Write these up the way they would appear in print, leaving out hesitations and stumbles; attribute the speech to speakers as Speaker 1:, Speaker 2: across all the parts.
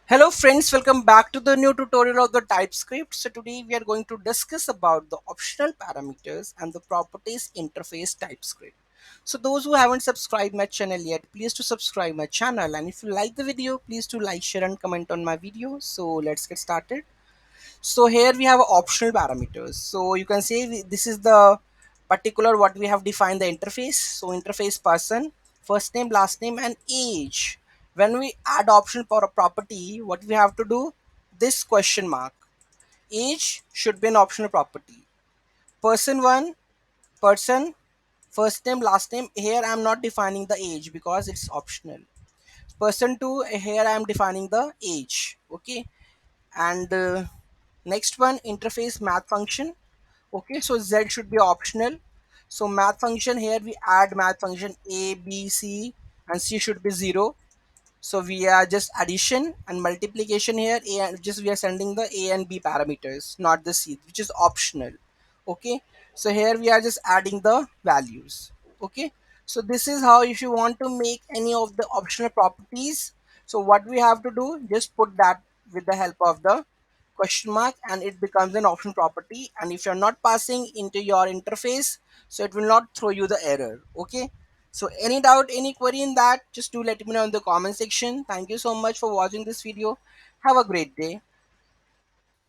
Speaker 1: Hello friends, welcome back to the new tutorial of the Typescript. So today we are going to discuss about the optional parameters and the properties interface Typescript. So those who haven't subscribed my channel yet, please to subscribe my channel, and if you like the video, please to like, share and comment on my video. So let's get started. So here we have optional parameters. So you can say this is the particular what we have defined the interface. So interface person, first name, last name and age. When we add option for a property, what we have to do? This question mark. Age should be an optional property. Person 1, person, first name, last name. Here I am not defining the age because it's optional. Person 2, here I am defining the age. Okay, and next one, interface math function. Okay, so z should be optional. So math function, here we add math function a, b, c, and c should be 0. So we are just addition and multiplication here, a and just we are sending the a and b parameters, not the c, which is optional. Okay, so here we are just adding the values. Okay, so this is how, if you want to make any of the optional properties, so what we have to do, just put that with the help of the question mark and it becomes an option property. And if you're not passing into your interface, so it will not throw you the error. Okay, so any doubt, any query in that, just do let me know in the comment section. Thank you so much for watching this video. Have a great day.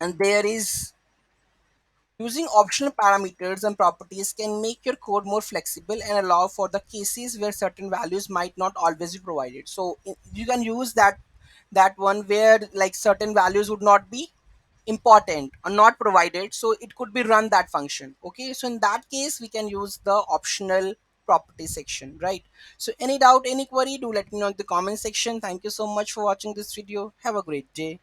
Speaker 1: And there is, using optional parameters and properties can make your code more flexible and allow for the cases where certain values might not always be provided. So you can use that one where like certain values would not be important or not provided, so it could be run that function. Okay, so in that case we can use the optional property section, right? So any doubt, any query, do let me know in the comment section. Thank you so much for watching this video. Have a great day.